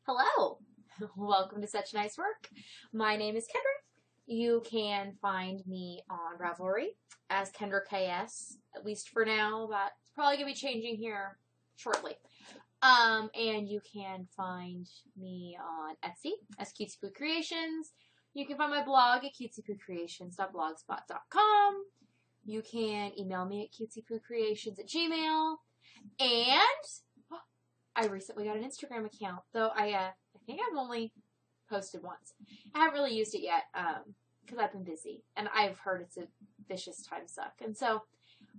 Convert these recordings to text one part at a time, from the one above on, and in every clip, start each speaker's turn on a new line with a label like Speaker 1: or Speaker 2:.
Speaker 1: Hello! Welcome to Such Nice Work. My name is Kendra. You can find me on Ravelry as Kendra KS, at least for now. That's probably going to be changing here shortly. And you can find me on Etsy as Cutesy Poo Creations. You can find my blog at cutesypoocreations.blogspot.com. You can email me at cutesypoocreations@gmail. And I recently got an Instagram account, though I think I've only posted once. I haven't really used it yet because I've been busy, and I've heard it's a vicious time suck, and so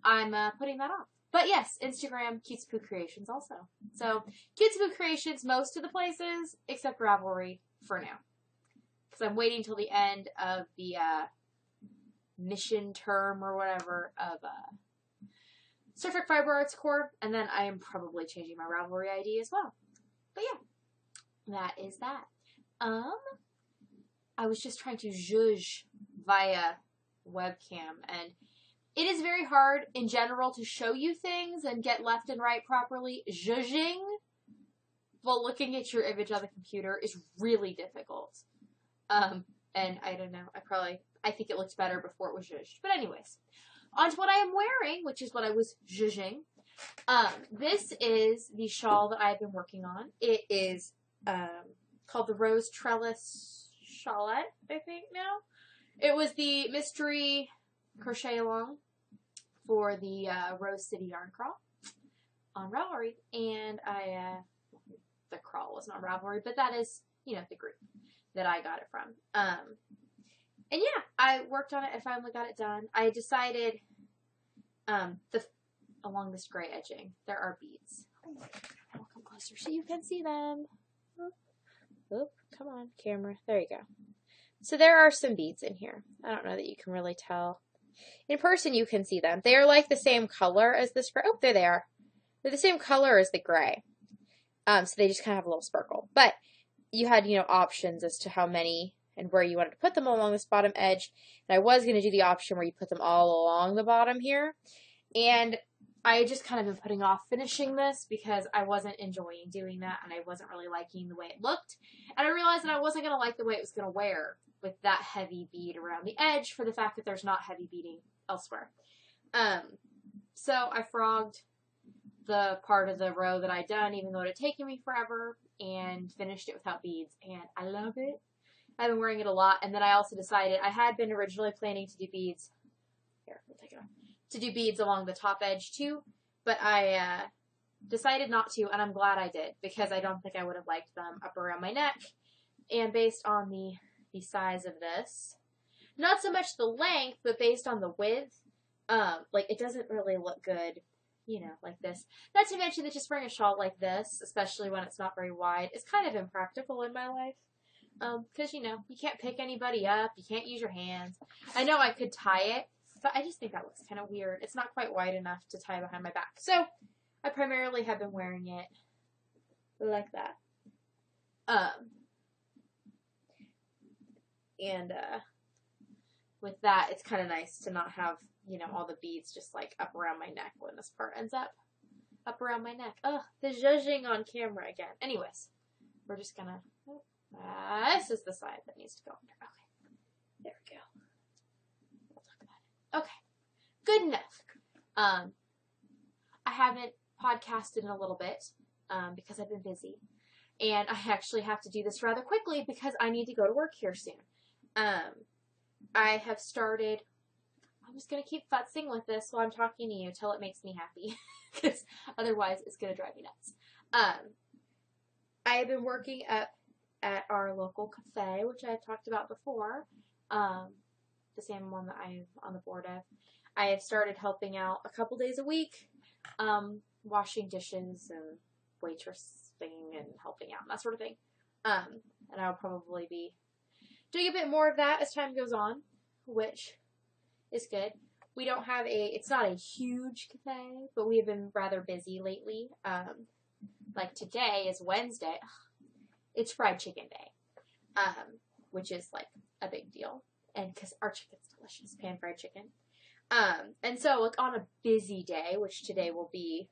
Speaker 1: I'm putting that off. But yes, Instagram, Cutesy Poo Creations also. So Cutesy Poo Creations most of the places except Ravelry for now, because I'm waiting till the end of the mission term or whatever of Star Trek Fiber Arts Corps, and then I am probably changing my Ravelry ID as well. But yeah, that is that. I was just trying to zhuzh via webcam, and it is very hard in general to show you things and get left and right properly. Zhushing while looking at your image on the computer is really difficult. And I don't know, I think it looked better before it was zhuzhed. But anyways, on to what I am wearing, which is what I was zhushing. This is the shawl that I've been working on. It is called the Rose Trellis Shawlette, I think now. It was the mystery crochet along for the Rose City Yarn Crawl on Ravelry. And the crawl wasn't on Ravelry, but that is, the group that I got it from. And yeah, I worked on it. I finally got it done. I decided along this gray edging, there are beads. Oh my God, I'll come closer so you can see them. Oop, come on, camera. There you go. So there are some beads in here. I don't know that you can really tell. In person, you can see them. They are like the same color as this gray. Oh, there they are. They're the same color as the gray. So they just kind of have a little sparkle. But you had, options as to how many and where you wanted to put them along this bottom edge. And I was going to do the option where you put them all along the bottom here. And I just kind of been putting off finishing this because I wasn't enjoying doing that and I wasn't really liking the way it looked. And I realized that I wasn't going to like the way it was going to wear with that heavy bead around the edge for the fact that there's not heavy beading elsewhere. So I frogged the part of the row that I'd done, even though it had taken me forever, and finished it without beads. And I love it. I've been wearing it a lot. And then I also decided I had been originally planning to do beads. Here, we'll take it off. To do beads along the top edge too, but I decided not to, and I'm glad I did, because I don't think I would have liked them up around my neck. And based on the size of this, not so much the length, but based on the width, it doesn't really look good, like this. Not to mention that just wearing a shawl like this, especially when it's not very wide, is kind of impractical in my life. Because, you can't pick anybody up, you can't use your hands. I know I could tie it, but I just think that looks kind of weird. It's not quite wide enough to tie behind my back. So, I primarily have been wearing it like that. With that, it's kind of nice to not have, all the beads just up around my neck when this part ends up around my neck. Ugh, the zhuzhing on camera again. Anyways, we're just gonna, this is the side that needs to go under. Okay, there we go. We'll talk about it. Okay, good enough. I haven't podcasted in a little bit because I've been busy. And I actually have to do this rather quickly because I need to go to work here soon. I have started, I'm just going to keep futzing with this while I'm talking to you till it makes me happy. Because otherwise it's going to drive me nuts. I have been working up at our local cafe, which I've talked about before. The same one that I'm on the board of. I have started helping out a couple days a week, washing dishes and waitressing and helping out and that sort of thing. And I'll probably be doing a bit more of that as time goes on, which is good. We don't have it's not a huge cafe, but we have been rather busy lately. Like today is Wednesday. It's fried chicken day, which is a big deal. And because our chicken's delicious, pan-fried chicken. And so, on a busy day, which today will be,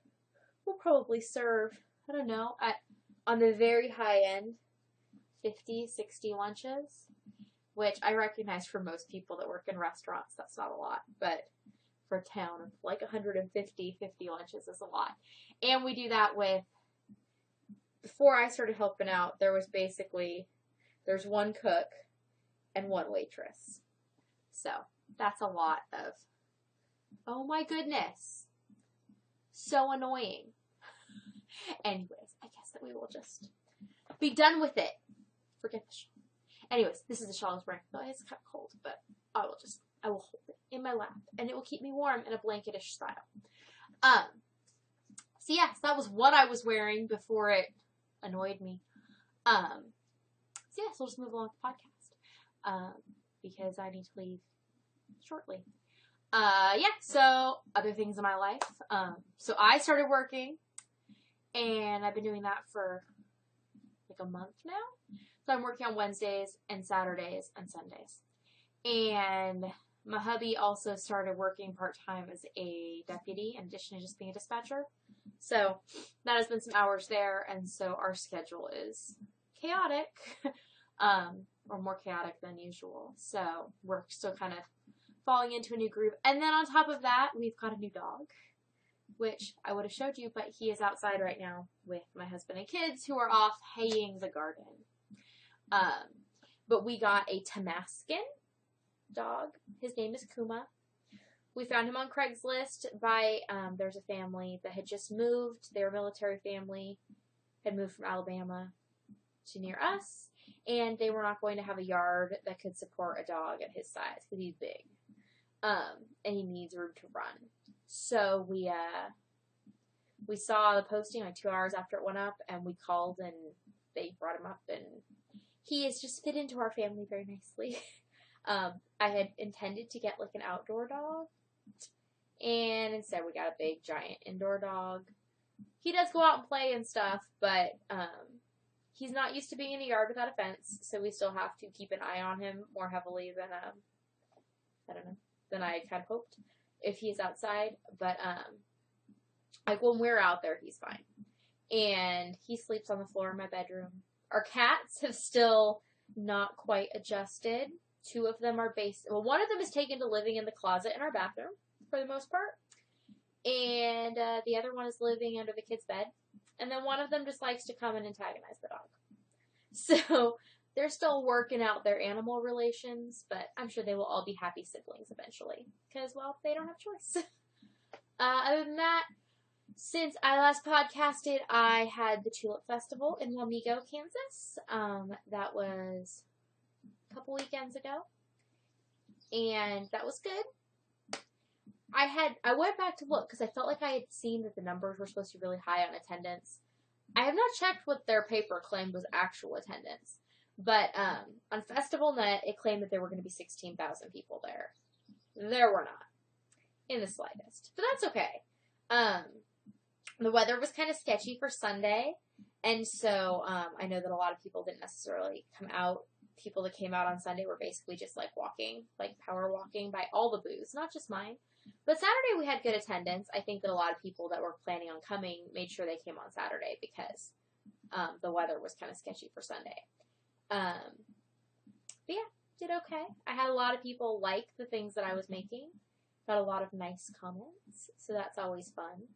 Speaker 1: we'll probably serve, I don't know, at on the very high end, 50, 60 lunches, which I recognize for most people that work in restaurants, that's not a lot, but for a town of like 150, 50 lunches is a lot. And we do that with, before I started helping out, there's one cook and one waitress. So that's a lot of, oh my goodness, so annoying. Anyways, I guess that we will just be done with it. Forget the shawl. Anyways, this is the shawl I was wearing. Oh, it's kind of cold, but I will hold it in my lap, and it will keep me warm in a blanketish style. So yes, that was what I was wearing before it annoyed me. So yes, we'll just move along with the podcast, because I need to leave shortly. Yeah, so other things in my life. So I started working, and I've been doing that for like a month now. So I'm working on Wednesdays and Saturdays and Sundays. And my hubby also started working part-time as a deputy in addition to just being a dispatcher. So that has been some hours there, and so our schedule is chaotic, or more chaotic than usual. So we're still kind of falling into a new groove. And then on top of that, we've got a new dog, which I would have showed you, but he is outside right now with my husband and kids who are off haying the garden. But we got a Tamascan dog. His name is Kuma. We found him on Craigslist by, there's a family that had just moved. They were a military family, had moved from Alabama to near us, and they were not going to have a yard that could support a dog at his size, because he's big. And he needs room to run. So we saw the posting like 2 hours after it went up, and we called, and they brought him up, and he has just fit into our family very nicely. I had intended to get like an outdoor dog, and instead we got a big giant indoor dog. He does go out and play and stuff, but he's not used to being in a yard without a fence, so we still have to keep an eye on him more heavily than than I kind of hoped if he's outside. But like when we're out there, he's fine, and he sleeps on the floor in my bedroom. Our cats have still not quite adjusted. 2 of them are one of them is taken to living in the closet in our bathroom for the most part, and the other one is living under the kid's bed, and then one of them just likes to come and antagonize the dog. So they're still working out their animal relations, but I'm sure they will all be happy siblings eventually, because, well, they don't have a choice. Other than that, since I last podcasted, I had the Tulip Festival in Wamego, Kansas. That was a couple weekends ago, and that was good. I went back to look, because I felt like I had seen that the numbers were supposed to be really high on attendance. I have not checked what their paper claimed was actual attendance, but on FestivalNet, it claimed that there were going to be 16,000 people there. There were not, in the slightest, but that's okay. The weather was kind of sketchy for Sunday, and so I know that a lot of people didn't necessarily come out. People that came out on Sunday were basically just like walking, like power walking by all the booths, not just mine. But Saturday we had good attendance. I think that a lot of people that were planning on coming made sure they came on Saturday because the weather was kind of sketchy for Sunday. But yeah, did okay. I had a lot of people like the things that I was making. Got a lot of nice comments, so that's always fun.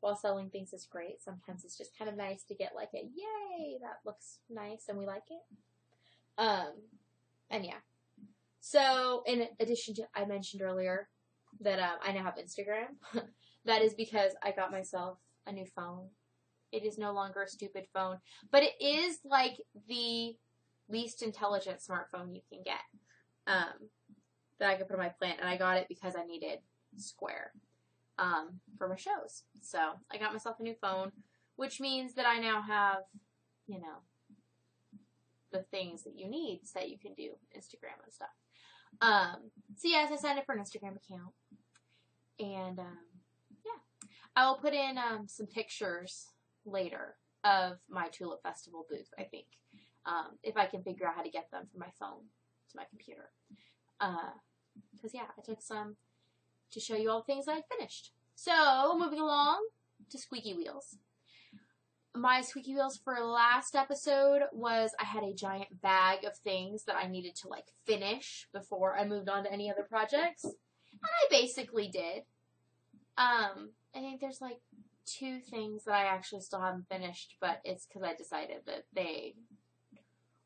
Speaker 1: While selling things is great, sometimes it's just kind of nice to get like a, yay, that looks nice and we like it. And yeah. So, in addition to, I mentioned earlier that I now have Instagram. That is because I got myself a new phone. It is no longer a stupid phone, but it is like the least intelligent smartphone you can get that I could put on my plant, and I got it because I needed Square for my shows. So I got myself a new phone, which means that I now have, you know, the things that you need so that you can do Instagram and stuff. So yes, I signed up for an Instagram account, and yeah, I will put in some pictures later of my Tulip Festival booth, I think, if I can figure out how to get them from my phone to my computer. Because yeah, I took some to show you all the things that I finished. So moving along to squeaky wheels. my squeaky wheels for last episode was I had a giant bag of things that I needed to, like, finish before I moved on to any other projects. And I basically did. I think there's, like, 2 things that I actually still haven't finished, but it's because I decided that they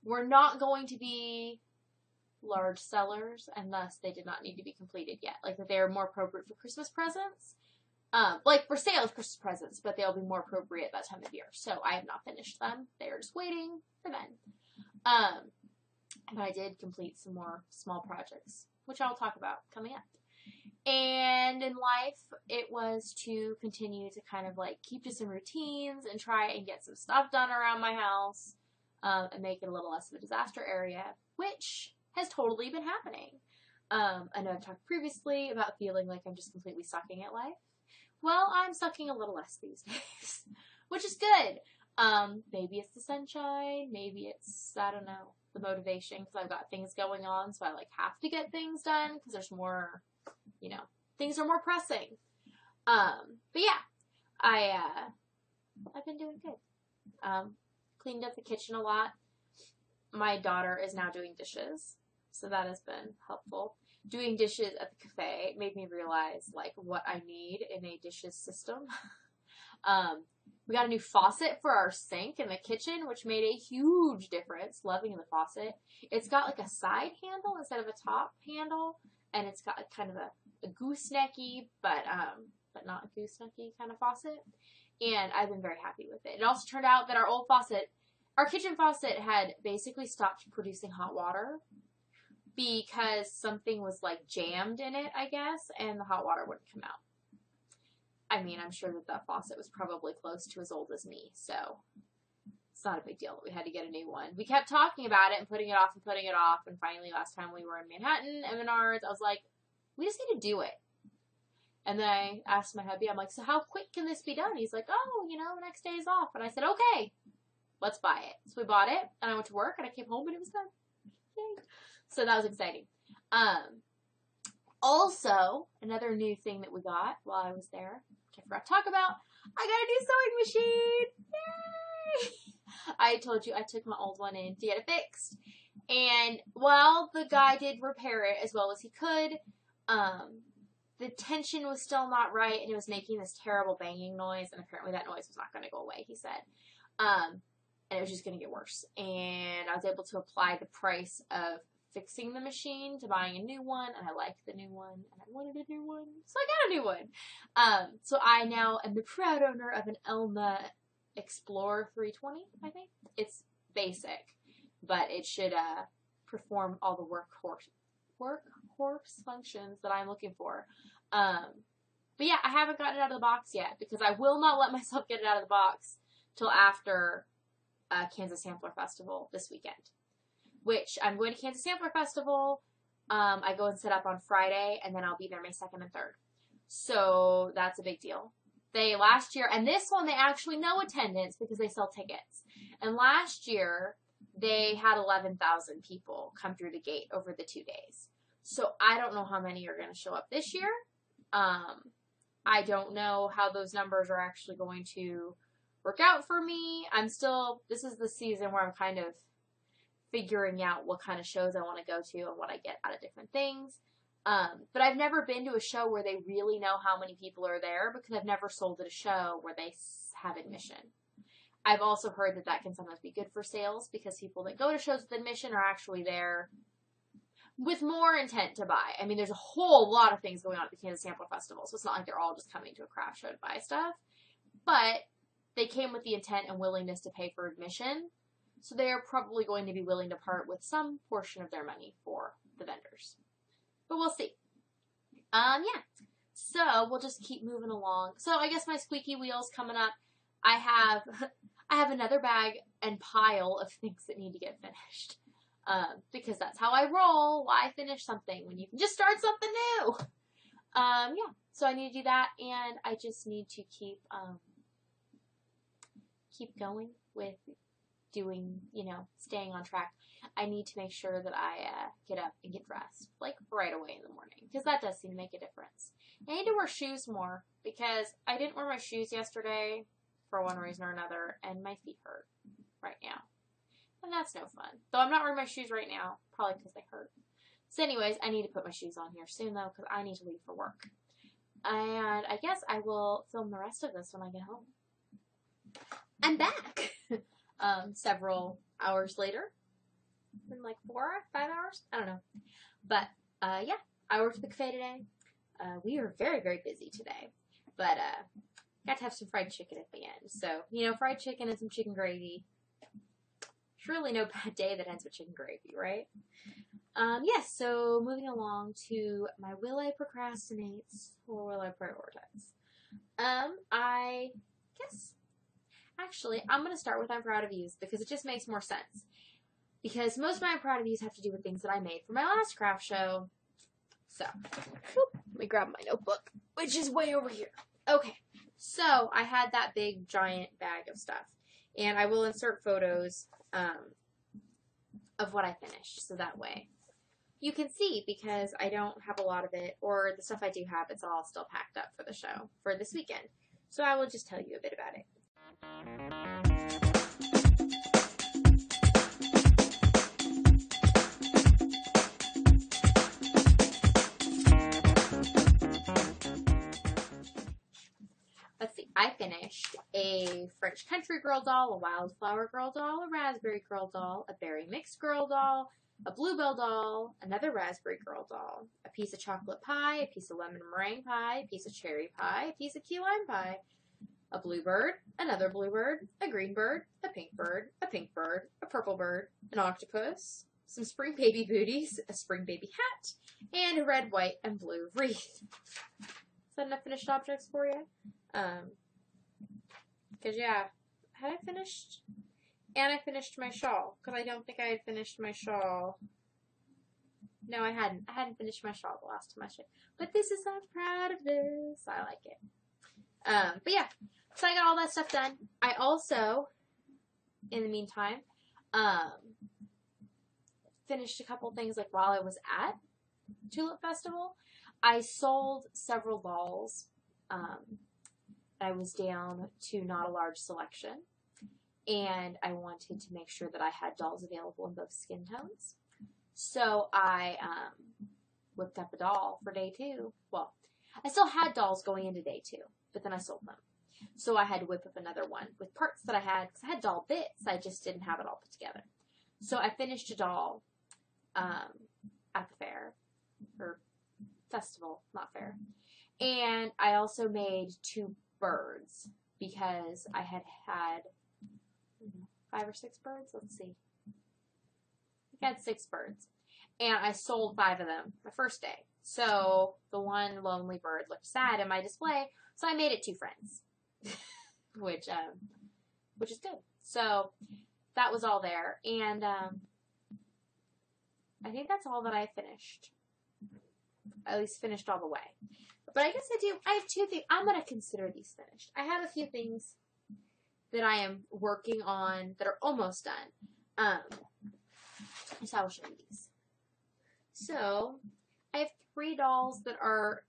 Speaker 1: were not going to be large sellers, and thus they did not need to be completed yet. Like, that they are more appropriate for Christmas presents. Like, for sale of Christmas presents, but they'll be more appropriate that time of year. So I have not finished them. They are just waiting for then. But I did complete some more small projects, which I'll talk about coming up. And in life, it was to continue to kind of, like, keep to some routines and try and get some stuff done around my house, and make it a little less of a disaster area, which has totally been happening. I know I've talked previously about feeling like I'm just completely sucking at life. Well, I'm sucking a little less these days, which is good. Maybe it's the sunshine, maybe it's, I don't know, the motivation, because I've got things going on, so I, like, have to get things done, because there's more, you know, things are more pressing. But yeah, I've been doing good. Cleaned up the kitchen a lot. My daughter is now doing dishes, so that has been helpful. Doing dishes at the cafe made me realize, like, what I need in a dishes system. We got a new faucet for our sink in the kitchen, which made a huge difference. Loving the faucet. It's got, like, a side handle instead of a top handle, and it's got, like, kind of a goosenecky, but not a goosenecky kind of faucet. And I've been very happy with it. It also turned out that our kitchen faucet had basically stopped producing hot water, because something was, like, jammed in it, I guess, and the hot water wouldn't come out. I mean, I'm sure that faucet was probably close to as old as me, so it's not a big deal that we had to get a new one. We kept talking about it and putting it off, and finally last time we were in Manhattan at Menards, I was like, we just need to do it. And then I asked my hubby, I'm like, so how quick can this be done? He's like, oh, you know, the next day is off. And I said, okay, let's buy it. So we bought it, and I went to work, and I came home, and it was done. Yay. So that was exciting. Also, another new thing that we got while I was there, which I forgot to talk about, I got a new sewing machine. Yay! I told you I took my old one in to get it fixed. And while the guy did repair it as well as he could, the tension was still not right, and it was making this terrible banging noise, and apparently that noise was not going to go away, he said. And it was just going to get worse. And I was able to apply the price of fixing the machine to buying a new one, and I liked the new one, and I wanted a new one, so I got a new one. So I now am the proud owner of an Elma Explorer 320, I think. It's basic, but it should perform all the workhorse functions that I'm looking for. But yeah, I haven't gotten it out of the box yet, because I will not let myself get it out of the box till after Kansas Sampler Festival this weekend. Which, I'm going to Kansas Sampler Festival. I go and set up on Friday, and then I'll be there May 2nd and 3rd. So, that's a big deal. Last year, and this one, they actually no attendance because they sell tickets. And last year, they had 11,000 people come through the gate over the 2 days. So, I don't know how many are going to show up this year. I don't know how those numbers are actually going to work out for me. This is the season where I'm kind of figuring out what kind of shows I want to go to and what I get out of different things. But I've never been to a show where they really know how many people are there, because I've never sold at a show where they have admission. I've also heard that can sometimes be good for sales, because people that go to shows with admission are actually there with more intent to buy. I mean, there's a whole lot of things going on at the Kansas Sampler Festival, so it's not like they're all just coming to a craft show to buy stuff. But they came with the intent and willingness to pay for admission. So they are probably going to be willing to part with some portion of their money for the vendors. But we'll see. Yeah. So we'll just keep moving along. So I guess my squeaky wheels coming up. I have another bag and pile of things that need to get finished. Because that's how I roll. Why finish something when you can just start something new? Yeah. So I need to do that, and I just need to keep going with doing, staying on track. I need to make sure that I get up and get dressed, like, right away in the morning, because that does seem to make a difference. I need to wear shoes more, because I didn't wear my shoes yesterday, for one reason or another, and my feet hurt right now. And that's no fun. Though I'm not wearing my shoes right now, probably because they hurt. So anyways, I need to put my shoes on here soon, though, because I need to leave for work. And I guess I will film the rest of this when I get home. I'm back! Several hours later. In like 4 or 5 hours? I don't know. But, yeah, I worked at the cafe today. We are very, very busy today. But, got to have some fried chicken at the end. So, you know, fried chicken and some chicken gravy. Surely no bad day that ends with chicken gravy, right? Yes, so moving along to my will I procrastinate or will I prioritize? I guess, actually, I'm going to start with I'm proud of yous because it just makes more sense. Because most of my I'm proud of yous have to do with things that I made for my last craft show. So, let me grab my notebook, which is way over here. Okay, so I had that big giant bag of stuff. And I will insert photos of what I finished, so that way you can see, because I don't have a lot of it, or the stuff I do have, it's all still packed up for the show for this weekend. So I will just tell you a bit about it. Let's see, I finished a French country girl doll, a wildflower girl doll, a raspberry girl doll, a berry mix girl doll, a bluebell doll, another raspberry girl doll, a piece of chocolate pie, a piece of lemon meringue pie, a piece of cherry pie, a piece of key lime pie, a bluebird, another bluebird, a green bird, a pink bird, a pink bird, a purple bird, an octopus, some spring baby booties, a spring baby hat, and a red, white, and blue wreath. Is that enough finished objects for you? Cause yeah, had I finished? And I finished my shawl, because I don't think I had finished my shawl. No, I hadn't. I hadn't finished my shawl the last time I showed. But this is, I'm proud of this. I like it. But yeah, so I got all that stuff done. I also, in the meantime, finished a couple things, like while I was at Tulip Festival. I sold several dolls. I was down to not a large selection. And I wanted to make sure that I had dolls available in both skin tones. So I whipped up a doll for day 2. Well, I still had dolls going into day 2, but then I sold them. So I had to whip up another one with parts that I had, because I had doll bits. I just didn't have it all put together. So I finished a doll at the fair, or festival, not fair. And I also made 2 birds, because I had 5 or 6 birds. Let's see. I had 6 birds. And I sold 5 of them the first day. So the one lonely bird looked sad in my display. So I made it 2 friends. which is good. So that was all there. And I think that's all that I finished. At least finished all the way. But I guess I have 2 things. I'm going to consider these finished. I have a few things that I am working on that are almost done. So I will show you these. So I have 3 dolls that are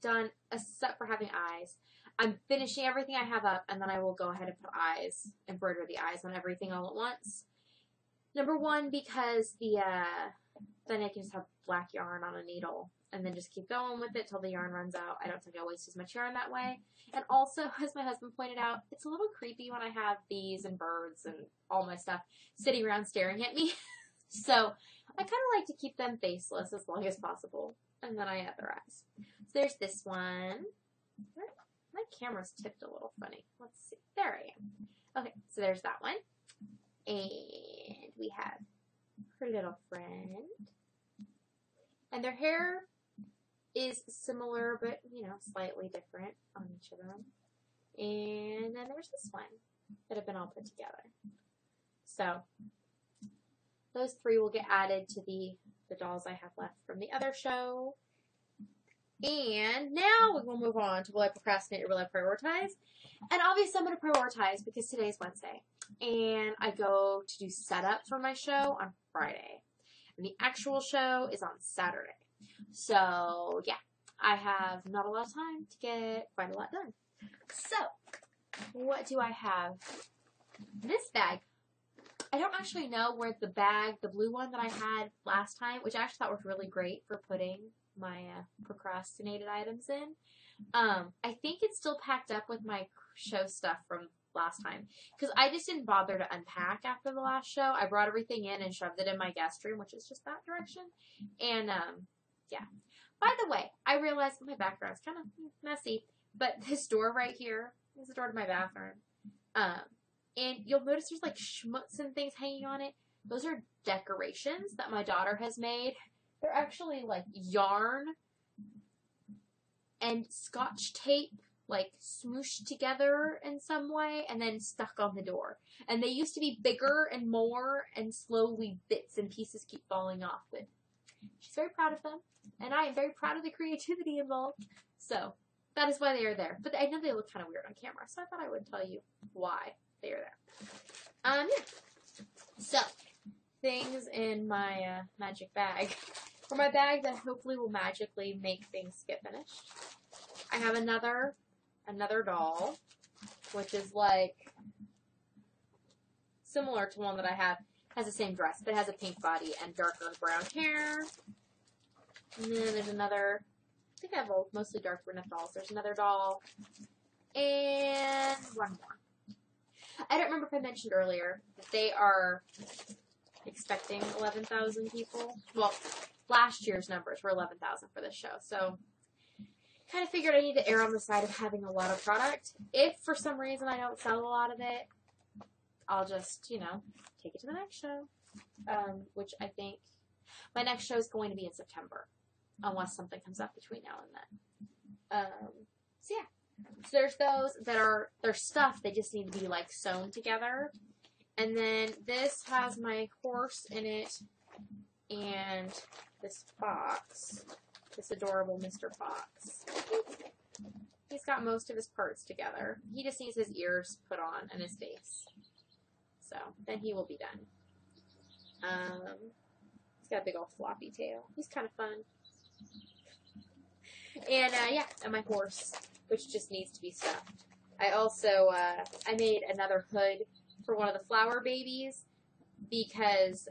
Speaker 1: done except for having eyes. I'm finishing everything I have up, and then I will go ahead and put eyes, embroider the eyes on everything all at once. Number 1, because then I can just have black yarn on a needle and then just keep going with it till the yarn runs out. I don't think I'll waste as much yarn that way. And also, as my husband pointed out, it's a little creepy when I have bees and birds and all my stuff sitting around staring at me. So I kind of like to keep them faceless as long as possible. And then I add their eyes. So there's this one. My camera's tipped a little funny. Let's see. There I am. Okay, so there's that one. And we have her little friend. And their hair is similar, but, you know, slightly different on each of them. And then there's this one that have been all put together. So those 3 will get added to the dolls I have left from the other show. And now we will move on to will I procrastinate or will I prioritize? And obviously I'm going to prioritize because today's Wednesday. And I go to do setup for my show on Friday. And the actual show is on Saturday. So, yeah, I have not a lot of time to get quite a lot done. So, what do I have? This bag. I don't actually know where the bag, the blue one that I had last time, which I actually thought was really great for putting my procrastinated items in. I think it's still packed up with my show stuff from last time because I just didn't bother to unpack after the last show. I brought everything in and shoved it in my guest room, which is just that direction. And yeah. By the way, I realized my background's kind of messy, but this door right here is the door to my bathroom. And you'll notice there's like schmutz and things hanging on it. Those are decorations that my daughter has made. They're actually like yarn and scotch tape like smooshed together in some way and then stuck on the door. And they used to be bigger and more, and slowly bits and pieces keep falling off. But she's very proud of them, and I am very proud of the creativity involved. So that is why they are there. But I know they look kind of weird on camera, so I thought I would tell you why they are there. Yeah. So, things in my magic bag. For my bag that hopefully will magically make things get finished, I have another doll, which is like similar to one that I have. Has the same dress, but it has a pink body and darker brown hair. And then there's another, I think I have mostly dark enough dolls. There's another doll. And one more. I don't remember if I mentioned earlier that they are expecting 11,000 people. Well, last year's numbers were 11,000 for this show. So, kind of figured I need to err on the side of having a lot of product. If for some reason I don't sell a lot of it, I'll just, take it to the next show. Which I think my next show is going to be in September. Unless something comes up between now and then. So yeah. So there's those that are, they're stuff, they just need to be like sewn together. And then this has my horse in it and this fox, this adorable Mr. Fox. He's got most of his parts together. He just needs his ears put on and his face. So then he will be done. He's got a big old floppy tail. He's kind of fun. And yeah, and my horse, which just needs to be stuffed. I also, I made another hood for one of the flower babies because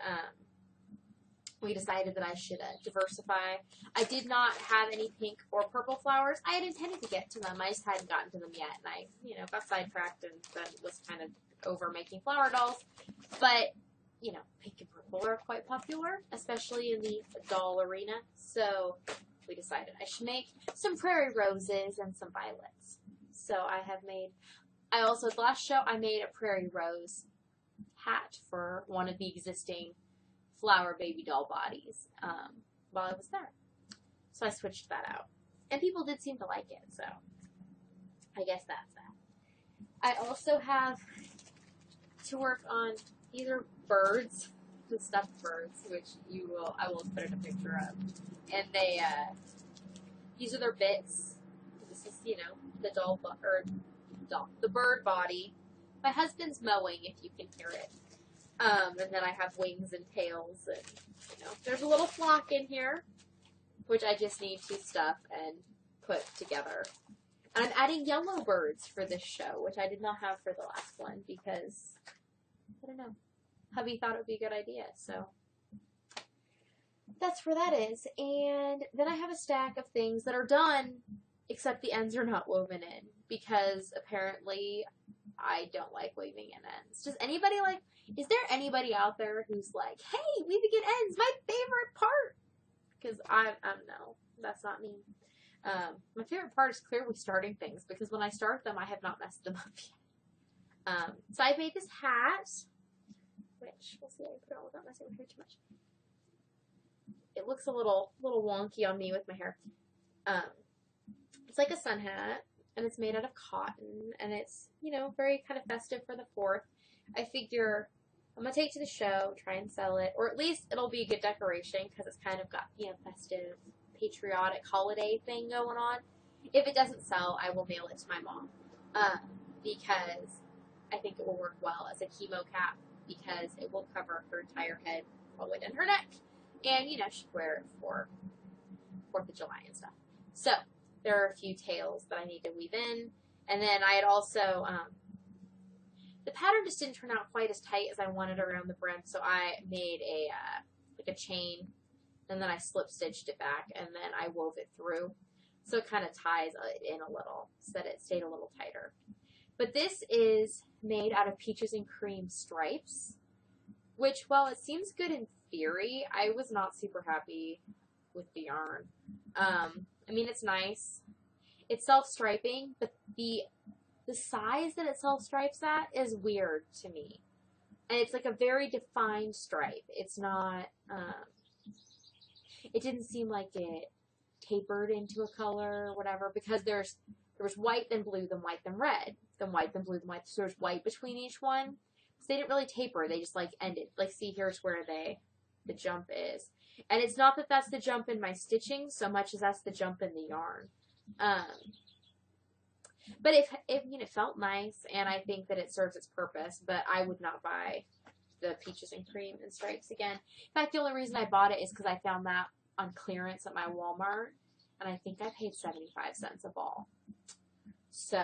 Speaker 1: we decided that I should diversify. I did not have any pink or purple flowers. I had intended to get to them. I just hadn't gotten to them yet. And I, got sidetracked and then was kind of over making flower dolls. But, pink and purple are quite popular, especially in the doll arena. So we decided I should make some prairie roses and some violets. So I also, the last show, I made a prairie rose hat for one of the existing flower baby doll bodies while I was there. So I switched that out. And people did seem to like it, so I guess that's that. I also have to work on, these are birds, the stuffed birds, which I will put in a picture of. And they, these are their bits. This is, the the bird body. My husband's mowing, if you can hear it. And then I have wings and tails, and, there's a little flock in here, which I just need to stuff and put together. And I'm adding yellow birds for this show, which I did not have for the last one, because, I don't know, hubby thought it would be a good idea, so that's where that is. And then I have a stack of things that are done, except the ends are not woven in, because apparently I don't like weaving in ends. Is there anybody out there who's like, hey, weaving in ends, my favorite part? Because no, that's not me. My favorite part is clearly starting things, because when I start them, I have not messed them up yet. So I've made this hat, which, we'll see, I can put it on without messing with my hair too much. It looks a little wonky on me with my hair. It's like a sun hat, and it's made out of cotton, and it's, very kind of festive for the 4th. I figure I'm going to take it to the show, try and sell it, or at least it'll be a good decoration, because it's kind of got, festive, patriotic holiday thing going on. If it doesn't sell, I will mail it to my mom, because I think it will work well as a chemo cap, because it will cover her entire head all the way down her neck, and, she'd wear it for 4th of July and stuff. So, there are a few tails that I need to weave in, And then I had also, the pattern just didn't turn out quite as tight as I wanted around the brim, so I made a, like a chain, and then I slip stitched it back, and then I wove it through. So it kind of ties it in a little, so that it stayed a little tighter. But this is made out of peaches and cream stripes, which, while it seems good in theory, I was not super happy with the yarn. I mean, it's nice. It's self-striping, but the size that it self-stripes at is weird to me. And it's like a very defined stripe. It's not, it didn't seem like it tapered into a color or whatever, because there was white, then blue, then white, then red, then white, then blue, then white. So there's white between each one. So they didn't really taper. They just like ended. Like, see, here's where the jump is. And it's not that that's the jump in my stitching so much as that's the jump in the yarn. But it felt nice, and I think that it serves its purpose, but I would not buy the peaches and cream and stripes again. In fact, the only reason I bought it is because I found that on clearance at my Walmart, and I think I paid 75 cents a ball. So,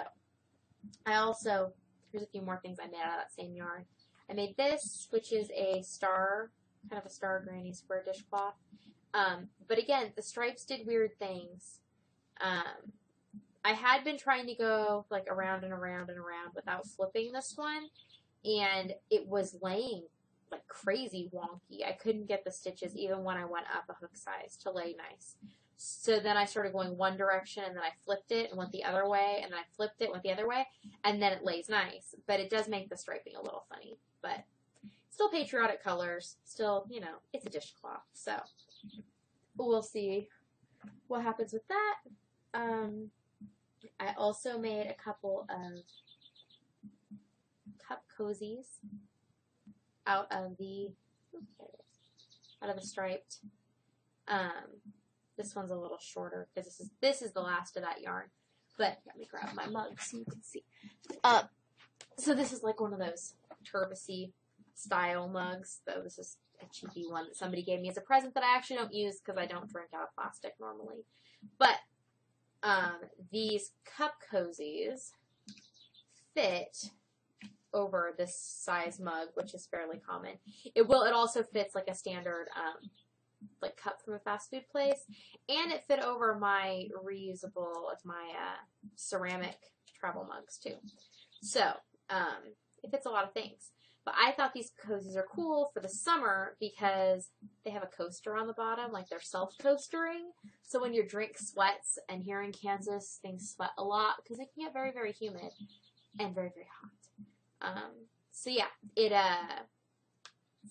Speaker 1: I also, here's a few more things I made out of that same yarn. I made this, which is a star, kind of a star granny square dishcloth. But again, the stripes did weird things. I had been trying to go like around and around and around without flipping this one, and it was laying like crazy wonky. I couldn't get the stitches even when I went up a hook size to lay nice. So then I started going one direction, and then I flipped it and went the other way, and then I flipped it, went the other way, and then it lays nice. But it does make the striping a little funny. But still patriotic colors. Still, you know, it's a dishcloth. So we'll see what happens with that. I also made a couple of cup cozies out of the striped. This one's a little shorter because this is the last of that yarn. But let me grab my mug so you can see. So this is like one of those turbousy style mugs. Though this is a cheapy one that somebody gave me as a present that I actually don't use because I don't drink out of plastic normally. But these cup cozies fit over this size mug, which is fairly common. It also fits like a standard like cup from a fast food place, and it fit over my reusable of my ceramic travel mugs too. So it fits a lot of things. But I thought these cozies are cool for the summer because they have a coaster on the bottom, like they're self-coastering. So when your drink sweats, and here in Kansas, things sweat a lot because it can get very, very humid and very, very hot. So yeah, it's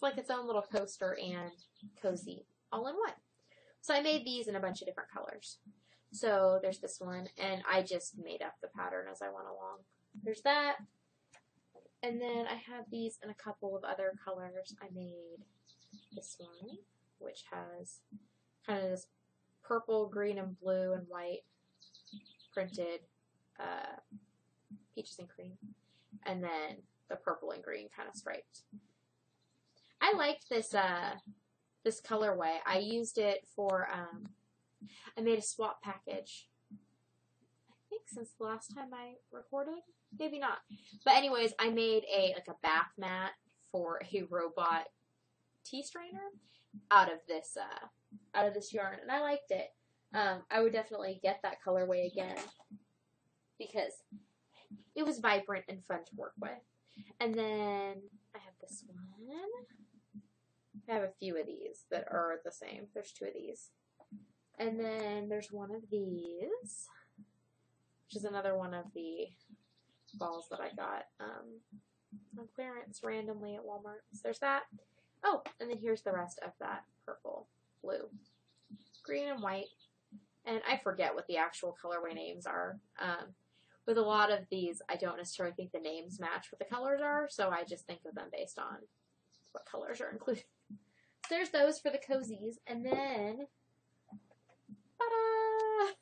Speaker 1: like its own little coaster and cozy all in one. So I made these in a bunch of different colors. So there's this one, and I just made up the pattern as I went along. There's that. And then I have these in a couple of other colors. I made this one, which has kind of this purple, green, and blue and white printed peaches and cream. And then the purple and green kind of striped. I liked this this colorway. I used it for, I made a swap package, I think since the last time I recorded. Maybe not. But anyways, I made a bath mat for a robot tea strainer out of this yarn, and I liked it. I would definitely get that colorway again because it was vibrant and fun to work with. And then I have this one. I have a few of these that are the same. There's two of these. And then there's one of these, which is another one of the balls that I got on clearance randomly at Walmart. So there's that. Oh, and then here's the rest of that purple, blue, green, and white. And I forget what the actual colorway names are. With a lot of these, I don't necessarily think the names match what the colors are, so I just think of them based on what colors are included. So there's those for the cozies. And then, ta-da!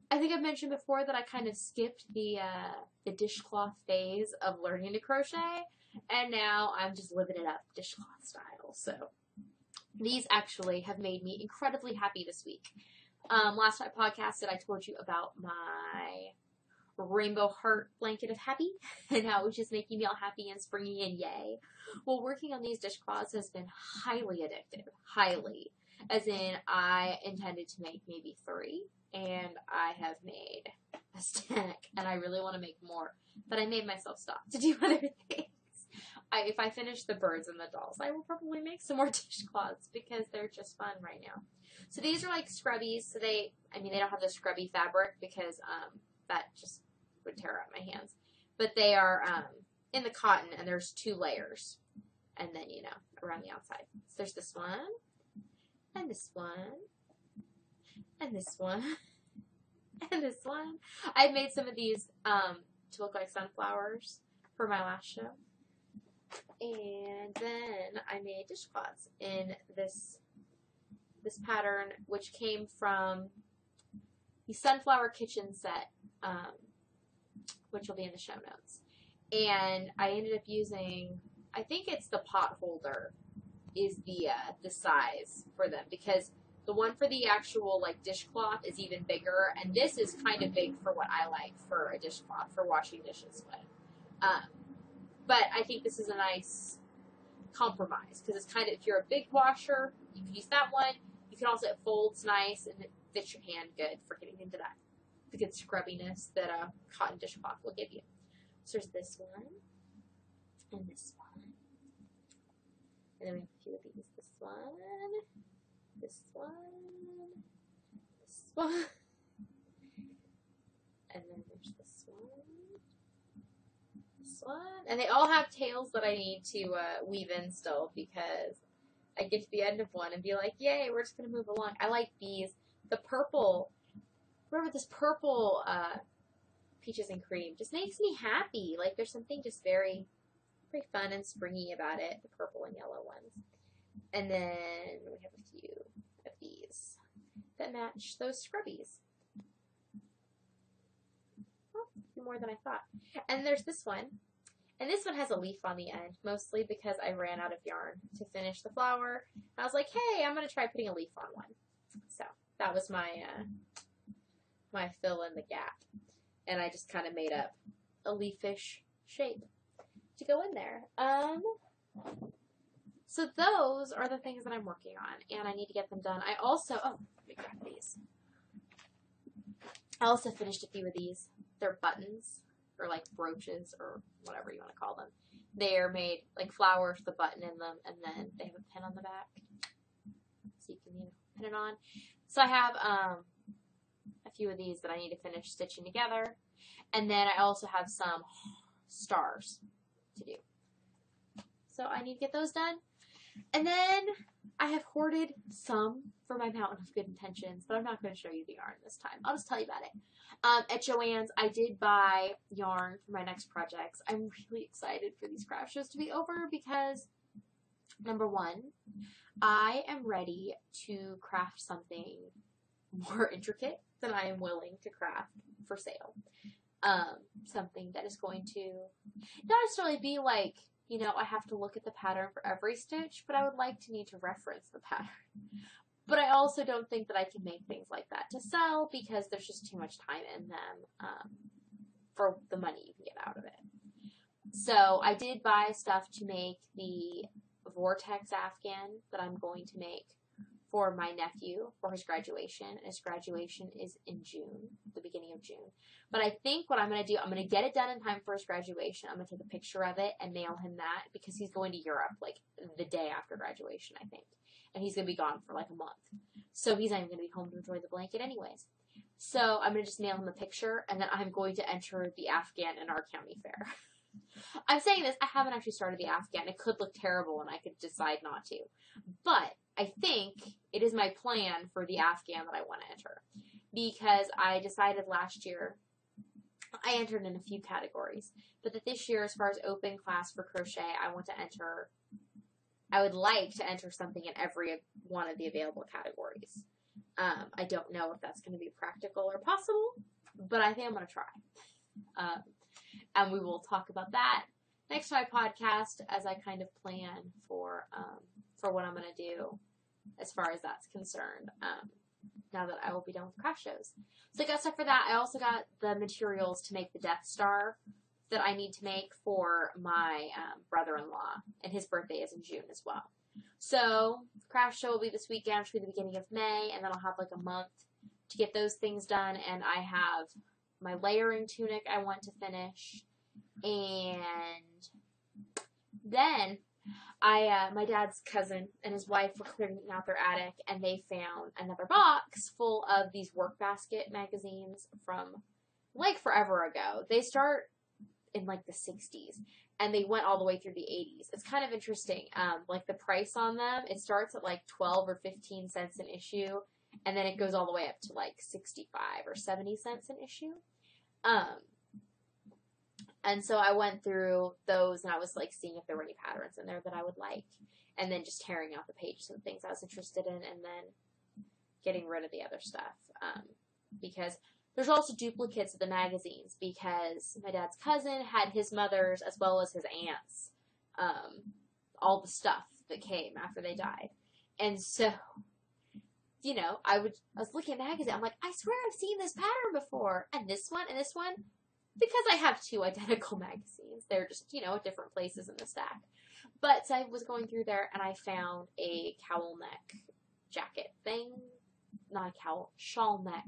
Speaker 1: I think I've mentioned before that I kind of skipped the dishcloth phase of learning to crochet, and now I'm just living it up dishcloth style. So these actually have made me incredibly happy this week. Last night podcasted, I told you about my rainbow heart blanket of happy and how it was just making me all happy and springy and yay. Well, working on these dishcloths has been highly addictive. Highly. As in, I intended to make maybe 3, and I have made a stack, and I really want to make more, but I made myself stop to do other things. If I finish the birds and the dolls, I will probably make some more dishcloths because they're just fun right now. So these are like scrubbies. So they don't have the scrubby fabric because that just would tear up my hands. But they are in the cotton, and there's 2 layers. And then, around the outside. So there's this one, and this one, and this one, and this one. I made some of these to look like sunflowers for my last show. And then I made dishcloths in this pattern, which came from the Sunflower Kitchen set, which will be in the show notes. And I ended up using, I think it's the pot holder is the size for them, because the one for the actual like dishcloth is even bigger, and this is kind of big for what I like for a dishcloth for washing dishes with. But I think this is a nice compromise because it's kind of, if you're a big washer, you can use that one. You can also, it folds nice and it fits your hand good for getting into that, the good scrubbiness that a cotton dishcloth will give you. So there's this one and this one. And then we have a few of these. This one, this one, this one, and then there's this one. One. And they all have tails that I need to weave in still, because I get to the end of one and be like, yay, we're just going to move along. I like these. The purple, remember this purple peaches and cream just makes me happy. Like there's something just very, very fun and springy about it, the purple and yellow ones. And then we have a few of these that match those scrubbies. Oh, a few more than I thought. And there's this one. And this one has a leaf on the end, mostly because I ran out of yarn to finish the flower. I was like, hey, I'm going to try putting a leaf on one. So that was my my fill in the gap. And I just kind of made up a leafish shape to go in there. So those are the things that I'm working on, and I need to get them done. I also, let me grab these. I also finished a few of these. They're buttons, or like brooches, or whatever you want to call them. They are made like flowers with a button in them, and then they have a pin on the back, so you can pin it on. So I have a few of these that I need to finish stitching together, and then I also have some stars to do. So I need to get those done, and then I have hoarded some for my Mountain of Good Intentions, but I'm not going to show you the yarn this time. I'll just tell you about it. At Joann's, I did buy yarn for my next projects. I'm really excited for these craft shows to be over because, number one, I am ready to craft something more intricate than I am willing to craft for sale. Something that is going to not necessarily be like, I have to look at the pattern for every stitch, but I would like to need to reference the pattern. But I also don't think that I can make things like that to sell because there's just too much time in them for the money you can get out of it. So I did buy stuff to make the Vortex Afghan that I'm going to make for my nephew for his graduation. His graduation is in June, the beginning of June. But I think what I'm going to do, I'm going to get it done in time for his graduation. I'm going to take a picture of it and mail him that because he's going to Europe like the day after graduation, I think. And he's going to be gone for like a month. So he's not even going to be home to enjoy the blanket anyways. So I'm going to just mail him a picture, and then I'm going to enter the Afghan in our county fair. I'm saying this, I haven't actually started the Afghan. It could look terrible and I could decide not to. But I think it is my plan for the Afghan that I want to enter. Because I decided last year, I entered in a few categories. But that this year, as far as open class for crochet, I would like to enter something in every one of the available categories. I don't know if that's going to be practical or possible, but I think I'm going to try. And we will talk about that next time podcast as I kind of plan for what I'm going to do as far as that's concerned. now that I will be done with craft shows. So I got stuff for that. I also got the materials to make the Death Star that I need to make for my brother-in-law, and his birthday is in June as well. So craft show will be this weekend, which will be the beginning of May, and then I'll have like a month to get those things done, and I have my layering tunic I want to finish, and then my dad's cousin and his wife were clearing out their attic, and they found another box full of these Work Basket magazines from like forever ago. They start in like the 60s, and they went all the way through the 80s. It's kind of interesting. Like the price on them, it starts at like 12 or 15 cents an issue, and then it goes all the way up to like 65 or 70 cents an issue. And so I went through those, and I was like seeing if there were any patterns in there that I would like, and then just tearing out the pages and things I was interested in, and then getting rid of the other stuff. Because there's also duplicates of the magazines, because my dad's cousin had his mother's as well as his aunt's, all the stuff that came after they died. And so, you know, I was looking at the magazine, I'm like, I swear I've seen this pattern before, and this one, because I have two identical magazines. They're just, you know, at different places in the stack. But so I was going through there, and I found a cowl neck jacket thing, not a cowl, shawl neck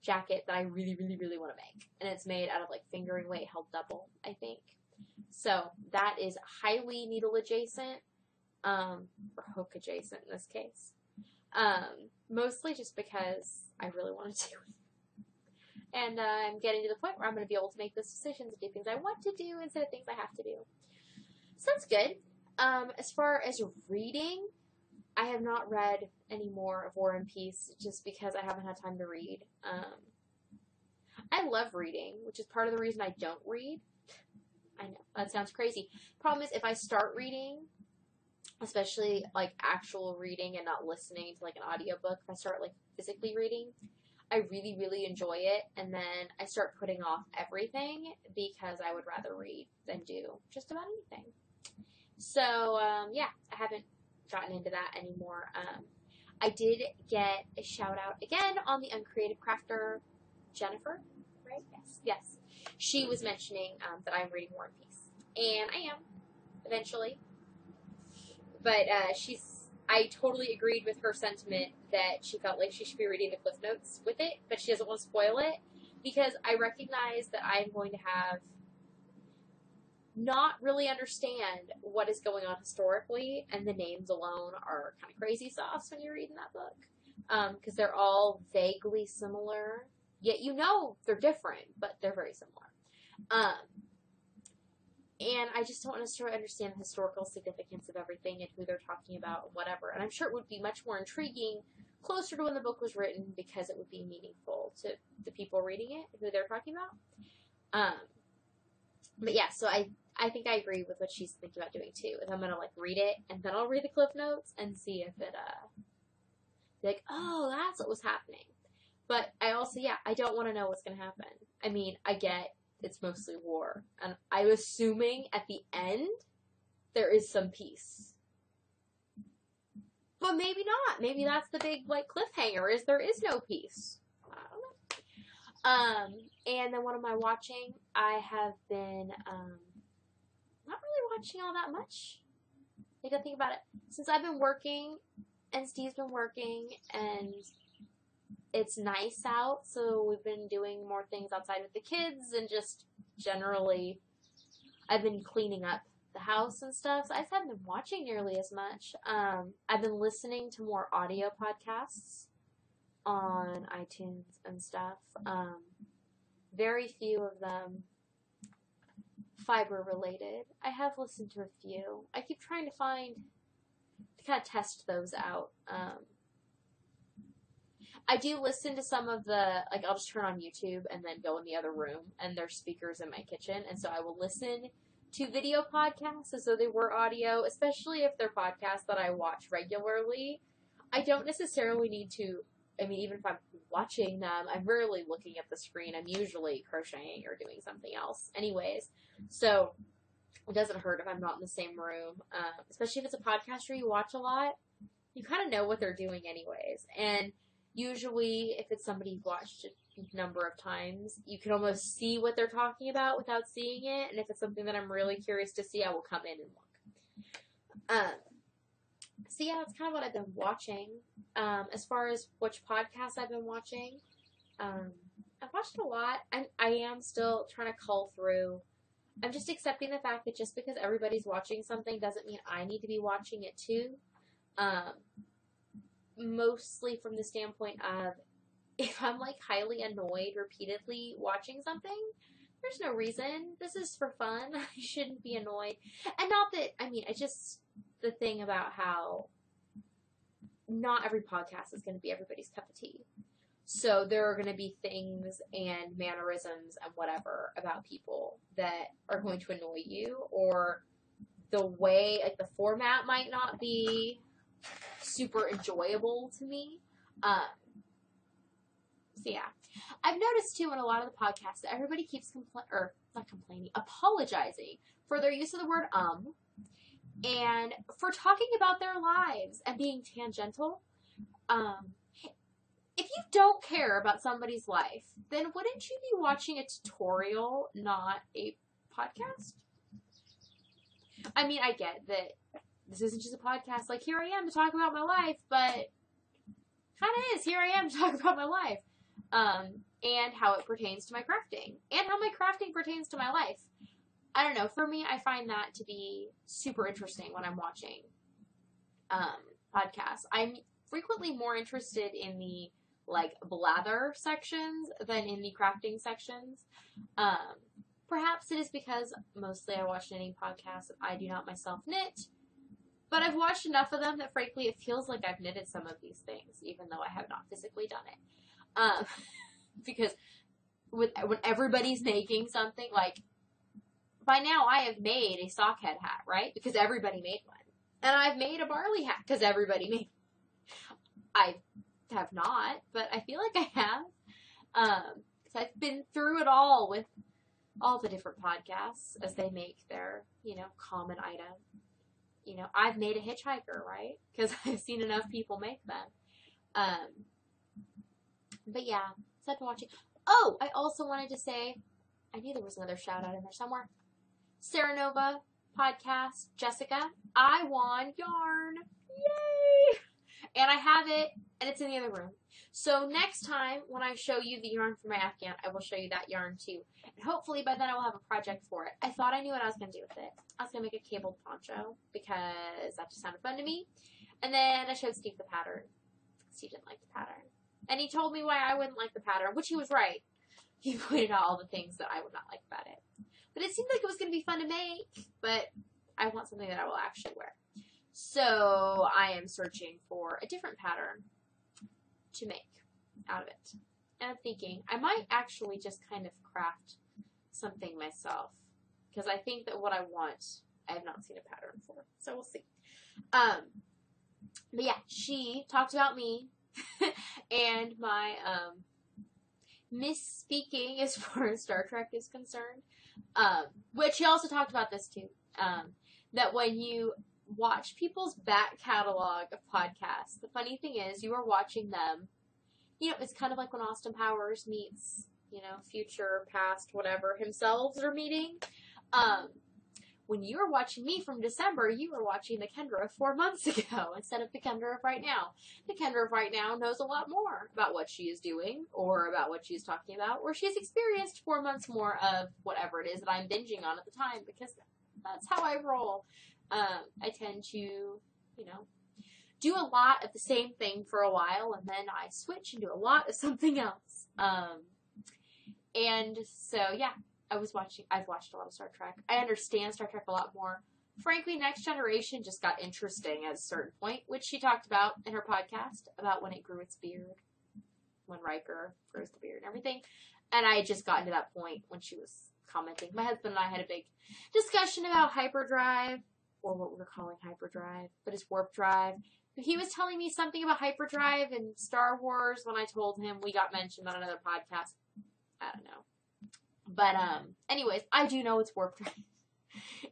Speaker 1: jacket that I really, really, really want to make. And it's made out of like fingering weight held double, I think. So that is highly needle adjacent, or hook adjacent in this case. Mostly just because I really want to do it. And I'm getting to the point where I'm going to be able to make those decisions and do things I want to do instead of things I have to do. So that's good. As far as reading, I have not read any more of War and Peace just because I haven't had time to read. I love reading, which is part of the reason I don't read. I know, that sounds crazy. Problem is, if I start reading, especially like actual reading and not listening to like an audiobook, if I start like physically reading, I really, really enjoy it, and then I start putting off everything because I would rather read than do just about anything. So, yeah, I haven't gotten into that anymore. I did get a shout out again on the Uncreative Crafter, Jennifer, right? Yes. She was mentioning that I'm reading War and Peace, and I am, eventually. But I totally agreed with her sentiment that she felt like she should be reading the Cliff Notes with it, but she doesn't want to spoil it, because I recognize that I'm going to have not really understand what is going on historically, and the names alone are kind of crazy sauce when you're reading that book, because they're all vaguely similar, yet you know they're different, but they're very similar. And I just don't necessarily understand the historical significance of everything and who they're talking about and whatever. And I'm sure it would be much more intriguing closer to when the book was written, because it would be meaningful to the people reading it, who they're talking about. But yeah, so I think I agree with what she's thinking about doing too. Is I'm going to like read it, and then I'll read the Cliff Notes and see if it, be like, oh, that's what was happening. But I also, yeah, I don't want to know what's going to happen. I mean, I get it's mostly war, and I'm assuming at the end there is some peace, but maybe not. Maybe that's the big like cliffhanger, is there is no peace. I don't know. And then what am I watching? I have been not really watching all that much. I gotta think about it. Since I've been working and Steve's been working, and it's nice out, so we've been doing more things outside with the kids, and just generally I've been cleaning up the house and stuff, so I just haven't been watching nearly as much. I've been listening to more audio podcasts on iTunes and stuff. Very few of them fiber related. I have listened to a few. I keep trying to kind of test those out. I do listen to some of the, like, I'll just turn on YouTube and then go in the other room, and there's speakers in my kitchen, and so I will listen to video podcasts as though they were audio, especially if they're podcasts that I watch regularly. I don't necessarily need to, I mean, even if I'm watching them, I'm rarely looking at the screen. I'm usually crocheting or doing something else anyways, so it doesn't hurt if I'm not in the same room, especially if it's a podcaster you watch a lot. You kind of know what they're doing anyways, and Usually, if it's somebody you've watched a number of times, you can almost see what they're talking about without seeing it. And if it's something that I'm really curious to see, I will come in and look. So yeah, that's kind of what I've been watching. As far as which podcasts I've been watching, I've watched a lot. I am still trying to cull through. I'm just accepting the fact that just because everybody's watching something doesn't mean I need to be watching it too. Mostly from the standpoint of, if I'm like highly annoyed repeatedly watching something, there's no reason. This is for fun. I shouldn't be annoyed. And not that, the thing about how not every podcast is going to be everybody's cup of tea. So there are going to be things and mannerisms and whatever about people that are going to annoy you, or the way, like, the format might not be super enjoyable to me. So yeah. I've noticed too in a lot of the podcasts that everybody keeps apologizing for their use of the word and for talking about their lives and being tangential. If you don't care about somebody's life, then wouldn't you be watching a tutorial, not a podcast? I mean, I get that this isn't just a podcast. Like, here I am to talk about my life, but kind of is. Here I am to talk about my life. And how it pertains to my crafting. And how my crafting pertains to my life. I don't know. For me, I find that to be super interesting when I'm watching podcasts. I'm frequently more interested in the, like, blather sections than in the crafting sections. Perhaps it is because mostly I watch knitting podcasts. I do not myself knit. But I've watched enough of them that, frankly, it feels like I've knitted some of these things, even though I have not physically done it. Because when everybody's making something, like, by now I have made a sockhead hat, right? Because everybody made one. And I've made a barley hat because everybody made one. I have not, but I feel like I have. Because I've been through it all with all the different podcasts as they make their, common item. I've made a hitchhiker, right? Because I've seen enough people make them. But yeah, so I've been watching. Oh, I also wanted to say, I knew there was another shout out in there somewhere. Sarah Nova podcast, Jessica, I won yarn. Yay! And I have it, and it's in the other room. So next time, when I show you the yarn for my Afghan, I will show you that yarn too. And hopefully by then I will have a project for it. I thought I knew what I was going to do with it. I was going to make a cabled poncho, because that just sounded fun to me. And then I showed Steve the pattern. Steve didn't like the pattern. And he told me why I wouldn't like the pattern, which he was right. He pointed out all the things that I would not like about it. But it seemed like it was going to be fun to make, but I want something that I will actually wear. So I am searching for a different pattern to make out of it. And I'm thinking I might actually just kind of craft something myself, because I think that what I want, I have not seen a pattern for. So we'll see. But yeah, she talked about me and my misspeaking as far as Star Trek is concerned. Which she also talked about this too. That when you watch people's back catalog of podcasts, the funny thing is you are watching them. It's kind of like when Austin Powers meets, future, past, whatever, himself are meeting. When you were watching me from December, you were watching the Kendra of 4 months ago instead of the Kendra of right now. The Kendra of right now knows a lot more about what she is doing or about what she's talking about, or she's experienced 4 months more of whatever it is that I'm binging on at the time, because that's how I roll. I tend to, do a lot of the same thing for a while, and then I switch and do a lot of something else. And so, yeah. I've watched a lot of Star Trek. I understand Star Trek a lot more. Frankly, Next Generation just got interesting at a certain point, which she talked about in her podcast, about when it grew its beard, when Riker grows the beard and everything. And I had just gotten to that point when she was commenting. My husband and I had a big discussion about hyperdrive, or what we're calling hyperdrive, but it's warp drive. He was telling me something about hyperdrive and Star Wars when I told him we got mentioned on another podcast. I don't know. But, anyways, I do know it's warp drive.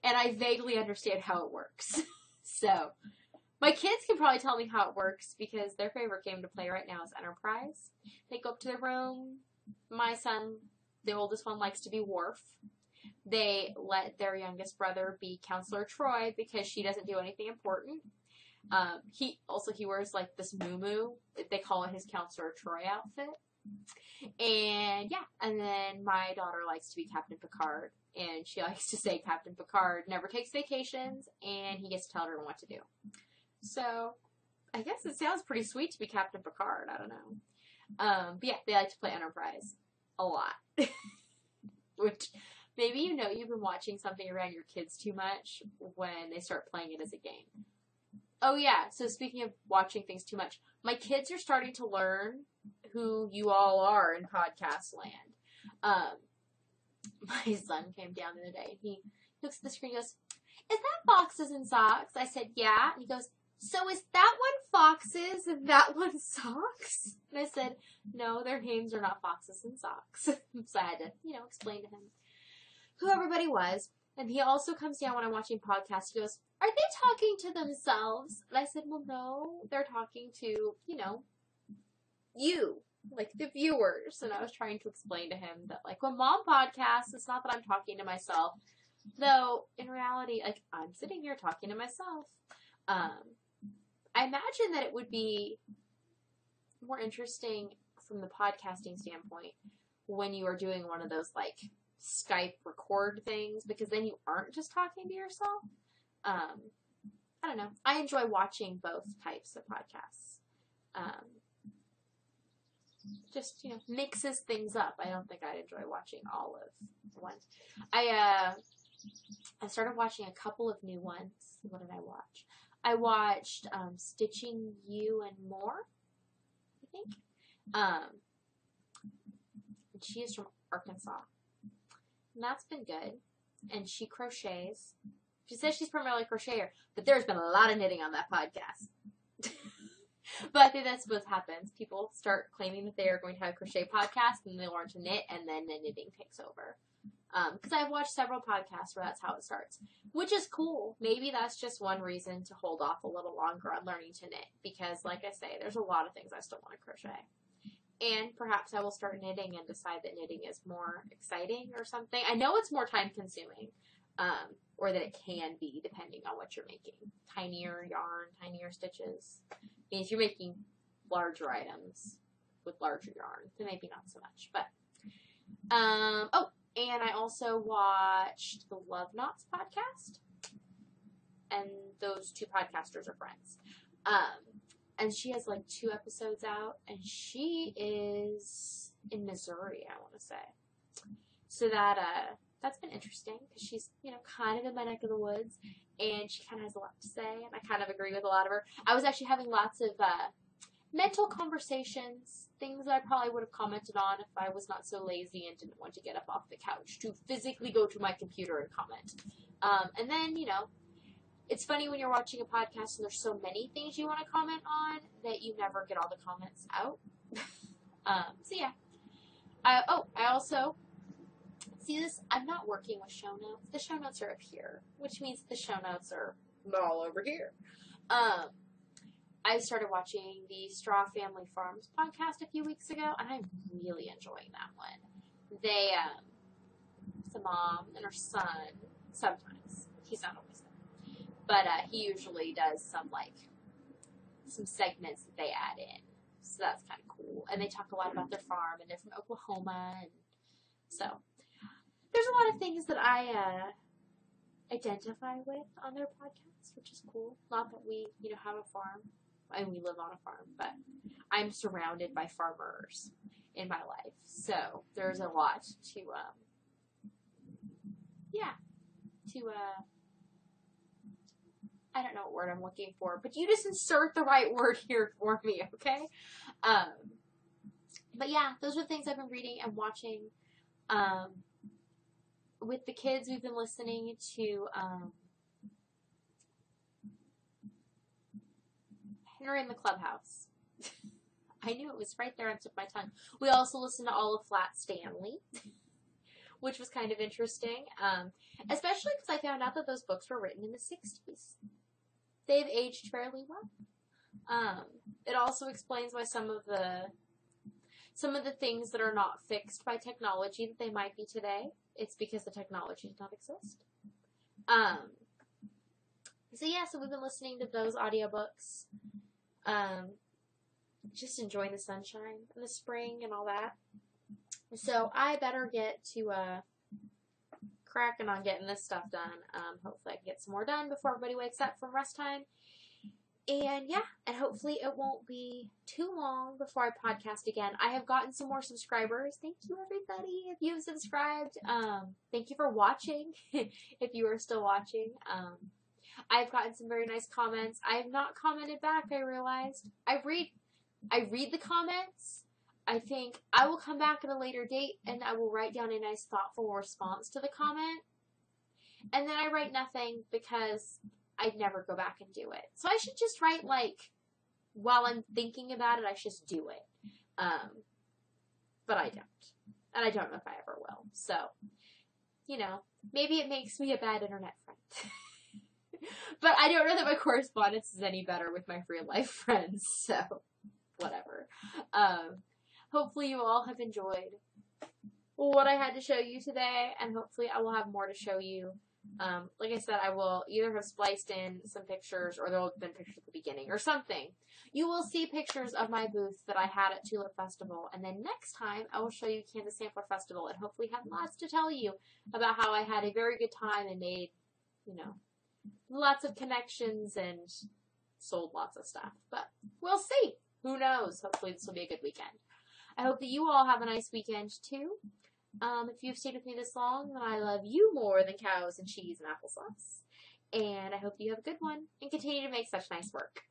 Speaker 1: And I vaguely understand how it works. So, My kids can probably tell me how it works because their favorite game to play right now is Enterprise. They go up to their room. My son, the oldest one, likes to be Worf. They let their youngest brother be Counselor Troy because she doesn't do anything important. He wears like this muumuu. They call it his Counselor Troy outfit. And yeah, and then my daughter likes to be Captain Picard, and she likes to say Captain Picard never takes vacations, and he gets to tell everyone what to do. So I guess it sounds pretty sweet to be Captain Picard. I don't know. But yeah, they like to play Enterprise a lot. Which maybe you've been watching something around your kids too much when they start playing it as a game. Oh yeah, so speaking of watching things too much, my kids are starting to learn who you all are in podcast land. My son came down the other day and he looks at the screen and goes, "Is that Foxes and Socks?" I said, "Yeah." And he goes, "So is that one Foxes and that one Socks?" And I said, "No, their names are not Foxes and Socks." So I had to, explain to him who everybody was. And he also comes down when I'm watching podcasts. He goes, "Are they talking to themselves?" And I said, "Well, no, they're talking to, you, like the viewers." And I was trying to explain to him that, like, when Mom podcasts, it's not that I'm talking to myself. Though, in reality, like, I'm sitting here talking to myself. I imagine that it would be more interesting from the podcasting standpoint when you are doing one of those, like, Skype record things, because then you aren't just talking to yourself. I don't know. I enjoy watching both types of podcasts. Just, mixes things up. I don't think I'd enjoy watching all of one. I started watching a couple of new ones. What did I watch? I watched Stitching You and More, I think. And she is from Arkansas. And that's been good. And she crochets. She says she's primarily a crocheter, but there's been a lot of knitting on that podcast. But I think that's what happens. People start claiming that they are going to have a crochet podcast, and they learn to knit, and then the knitting takes over. Because I've watched several podcasts where that's how it starts, which is cool. Maybe that's just one reason to hold off a little longer on learning to knit, because, like I say, there's a lot of things I still want to crochet. And perhaps I will start knitting and decide that knitting is more exciting or something. I know it's more time-consuming, or that it can be, depending on what you're making. Tinier yarn, tinier stitches. I mean, if you're making larger items with larger yarn, then maybe not so much. But, and I also watched the Love Knots podcast. And those two podcasters are friends. And she has like 2 episodes out, and she is in Missouri, I want to say. So that's been interesting, because she's, kind of in my neck of the woods, and she kind of has a lot to say, and I kind of agree with a lot of her. I was actually having lots of mental conversations, things that I probably would have commented on if I was not so lazy and didn't want to get up off the couch to physically go to my computer and comment. And then, it's funny when you're watching a podcast and there's so many things you want to comment on that you never get all the comments out. So yeah. I also, see this, I'm not working with show notes. The show notes are up here, which means the show notes are all over here. I started watching the Straw Family Farms podcast a few weeks ago, and I'm really enjoying that one. They, it's a mom and her son, sometimes. He's not always there. But he usually does some segments that they add in. So that's kind of cool. And they talk a lot about their farm, and they're from Oklahoma. And so there's a lot of things that I identify with on their podcast, which is cool. Not that we, have a farm, and we live on a farm, but I'm surrounded by farmers in my life. So there's a lot to, I don't know what word I'm looking for, but you just insert the right word here for me, okay? But yeah, those are the things I've been reading and watching. With the kids, we've been listening to Henry in the Clubhouse. I knew it was right there on the tip of my tongue. We also listened to all of Flat Stanley, which was kind of interesting, especially because I found out that those books were written in the 60s. they've aged fairly well. It also explains why some of the things that are not fixed by technology that they might be today, it's because the technology did not exist. So we've been listening to those audiobooks. Just enjoying the sunshine and the spring and all that. So I better get to cracking on getting this stuff done. Hopefully I can get some more done before everybody wakes up from rest time. And hopefully it won't be too long before I podcast again. I have gotten some more subscribers. Thank you, everybody, if you have subscribed. Thank you for watching, if you are still watching. I've gotten some very nice comments. I have not commented back, I realized. I read the comments. I think I will come back at a later date and I will write down a nice, thoughtful response to the comment. And then I write nothing because I'd never go back and do it. So I should just write, while I'm thinking about it, I should just do it. But I don't. And I don't know if I ever will. So, maybe it makes me a bad internet friend. But I don't know that my correspondence is any better with my real life friends, so whatever. Hopefully you all have enjoyed what I had to show you today, and hopefully I will have more to show you. Like I said, I will either have spliced in some pictures, or there will have been pictures at the beginning, or something. You will see pictures of my booth that I had at Tulip Festival, and then next time I will show you Kansas Sampler Festival, and hopefully have lots to tell you about how I had a very good time and made, lots of connections and sold lots of stuff. But we'll see. Who knows? Hopefully this will be a good weekend. I hope that you all have a nice weekend too. If you've stayed with me this long, then I love you more than cows and cheese and applesauce. And I hope you have a good one and continue to make such nice work.